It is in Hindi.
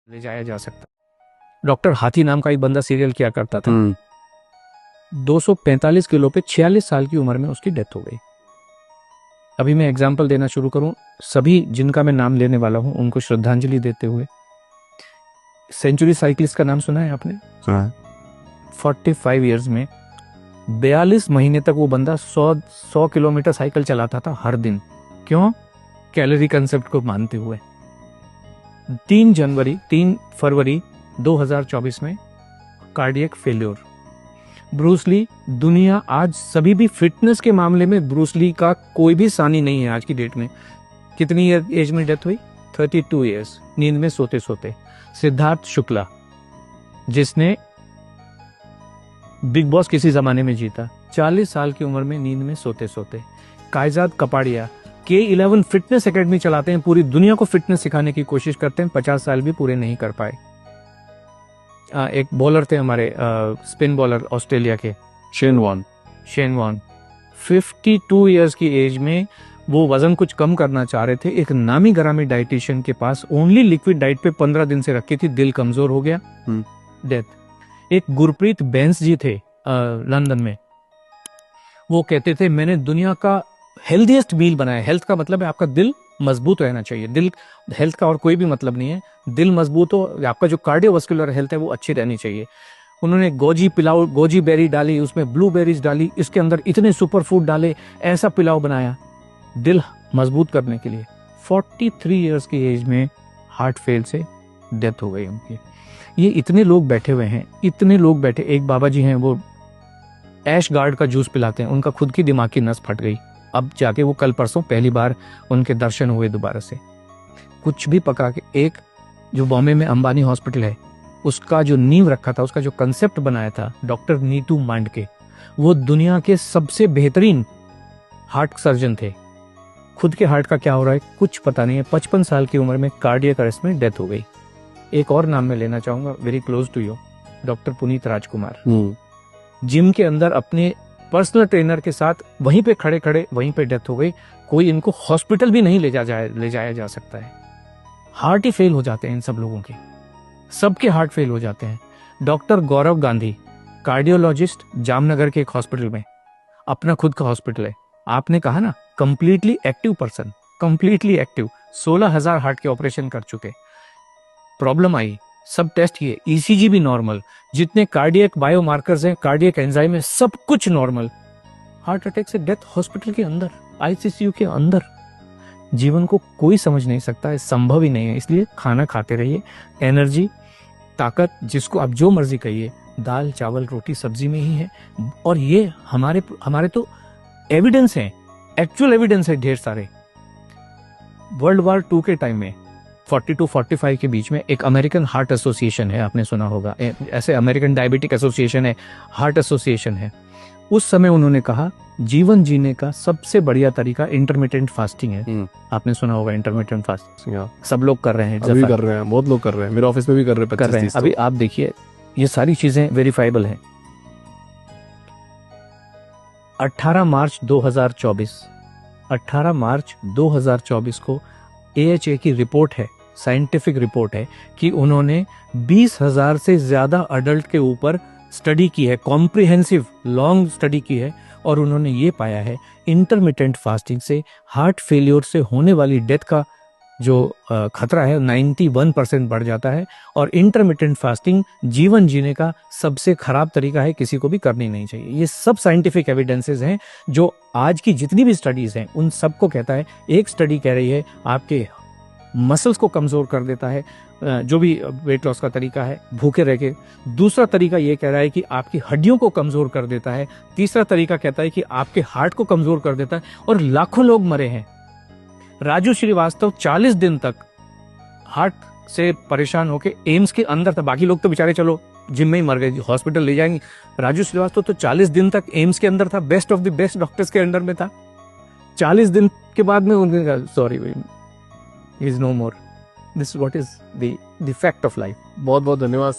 ले जाया जा सकता। डॉक्टर हाथी नाम का एक बंदा सीरियल किया करता था। 245 किलो पे 46 साल की उम्र में उसकी डेथ हो गई। अभी मैं एग्जाम्पल देना शुरू करूं, सभी जिनका मैं नाम लेने वाला हूं उनको श्रद्धांजलि देते हुए। सेंचुरी साइकिलिस्ट का नाम सुना है आपने? सुना है। 45 इयर्स में 42 महीने तक वो बंदा 100 किलोमीटर साइकिल चलाता था हर दिन। क्यों? कैलोरी कंसेप्ट को मानते हुए। 3 फरवरी 2024 में कार्डियक फेल्योर। ब्रूस ली, दुनिया आज सभी भी फिटनेस के मामले में ब्रूस ली का कोई भी सानी नहीं है आज की डेट में। कितनी एज में डेथ हुई? 32 इयर्स, नींद में सोते सोते। सिद्धार्थ शुक्ला, जिसने बिग बॉस किसी जमाने में जीता, 40 साल की उम्र में नींद में सोते सोते। कायजाद कपाड़िया K11 फिटनेस एकेडमी चलाते हैं, पूरी दुनिया को फिटनेस सिखाने की कोशिश करते हैं, 50 साल भी पूरे नहीं कर पाए। एक बॉलर थे हमारे, स्पिन बॉलर ऑस्ट्रेलिया के, शेन वॉर्न 52 इयर्स की एज में वो वजन कुछ कम करना चाह रहे थे। एक नामी गरामी डाइटिशियन के पास ओनली लिक्विड डाइट पे 15 दिन से रखी थी, दिल कमजोर हो गया, डेथ। एक गुरप्रीत बैंस जी थे लंदन में, वो कहते थे मैंने दुनिया का हेल्दीएस्ट मील बनाया। हेल्थ का मतलब है आपका दिल मजबूत रहना चाहिए। दिल, हेल्थ का और कोई भी मतलब नहीं है। दिल मजबूत हो, आपका जो कार्डियोवास्कुलर हेल्थ है वो अच्छी रहनी चाहिए। उन्होंने गोजी पिलाओ, गोजी बेरी डाली, उसमें ब्लूबेरीज डाली, इसके अंदर इतने सुपर फूड डाले, ऐसा पिलाओ बनाया दिल मजबूत करने के लिए। 43 इयर्स की एज में हार्ट फेल से डेथ हो गई उनकी। ये इतने लोग बैठे हुए हैं, इतने लोग बैठे। एक बाबा जी हैं, वो ऐश गार्ड का जूस पिलाते हैं, उनका खुद की दिमाग की नस फट गई। अब जाके वो कल परसों पहली बार उनके दर्शन हुए दोबारा से। कुछ भी पका के, एक जो बॉम्बे में अंबानी हॉस्पिटल है, उसका जो नींव रखा था, उसका जो कंसेप्ट बनाया था डॉक्टर नीतू मांडके, वो दुनिया के सबसे बेहतरीन हार्ट सर्जन थे। खुद के हार्ट का क्या हो रहा है कुछ पता नहीं है। 55 साल की उम्र में कार्डियक अरेस्ट में डेथ हो गई। एक और नाम मैं लेना चाहूंगा, very close to you, doctor Puneet Rajkumar. Gym के अंदर अपने पर्सनल ट्रेनर के साथ वहीं पे खड़े खड़े वहीं पे डेथ हो गई। कोई इनको हॉस्पिटल भी नहीं ले जाया जा सकता है। हार्ट ही फेल हो जाते हैं इन सब लोगों के, सबके हार्ट फेल हो जाते हैं। डॉक्टर गौरव गांधी, कार्डियोलॉजिस्ट, जामनगर के एक हॉस्पिटल में, अपना खुद का हॉस्पिटल है। आपने कहा ना completely active person, completely active, 16,000 heart के ऑपरेशन कर चुके। प्रॉब्लम आई, सब टेस्ट किए, ईसीजी भी नॉर्मल, जितने कार्डियक बायोमार्कर्स हैं, कार्डियक एंजाइम है, सब कुछ नॉर्मल। हार्ट अटैक से डेथ हॉस्पिटल के अंदर, आईसीयू के अंदर। जीवन को कोई समझ नहीं सकता है, संभव ही नहीं है। इसलिए खाना खाते रहिए, एनर्जी, ताकत, जिसको आप जो मर्जी कहिए, दाल चावल रोटी सब्जी में ही है। और ये हमारे तो एविडेंस है, एक्चुअल एविडेंस है ढेर सारे। वर्ल्ड वॉर 2 के टाइम में 40-45 के बीच में एक अमेरिकन हार्ट एसोसिएशन है, आपने सुना होगा, ऐसे अमेरिकन डायबिटिक एसोसिएशन है, हार्ट एसोसिएशन है। उस समय उन्होंने कहा जीवन जीने का सबसे बढ़िया तरीका इंटरमिटेंट फास्टिंग है। आपने सुना होगा इंटरमिटेंट फास्टिंग, सब लोग कर रहे हैं, अभी कर रहे हैं, बहुत लोग कर रहे हैं, मेरे ऑफिस में भी कर रहे हैं। अभी आप देखिए, ये सारी चीजें वेरीफाइबल हैं। 18 मार्च 2024 को AHA की रिपोर्ट है, साइंटिफिक रिपोर्ट है, कि उन्होंने 20,000 से ज्यादा अडल्ट के ऊपर स्टडी की है, कॉम्प्रिहेंसिव लॉन्ग स्टडी की है, और उन्होंने ये पाया है इंटरमिटेंट फास्टिंग से हार्ट फेलियर से होने वाली डेथ का जो खतरा है 91% बढ़ जाता है। और इंटरमिटेंट फास्टिंग जीवन जीने का सबसे खराब तरीका है, किसी को भी करनी नहीं चाहिए। ये सब साइंटिफिक एविडेंसेस हैं, जो आज की जितनी भी स्टडीज हैं उन सबको कहता है। एक स्टडी कह रही है आपके मसल्स को कमजोर कर देता है, जो भी वेट लॉस का तरीका है, भूखे रह के। दूसरा तरीका ये कह रहा है कि आपकी हड्डियों को कमजोर कर देता है। तीसरा तरीका कहता है कि आपके हार्ट को कमजोर कर देता है। और लाखों लोग मरे हैं। राजू श्रीवास्तव 40 दिन तक हार्ट से परेशान होकर एम्स के अंदर था। बाकी लोग तो बेचारे चलो जिम में ही मर गए, हॉस्पिटल ले जाएंगे। राजू श्रीवास्तव तो 40 दिन तक एम्स के अंदर था, best of the best doctors के अंडर में था। 40 दिन के बाद में उन्होंने कहा sorry, he is no more. This what is the fact of life. बहुत बहुत धन्यवाद।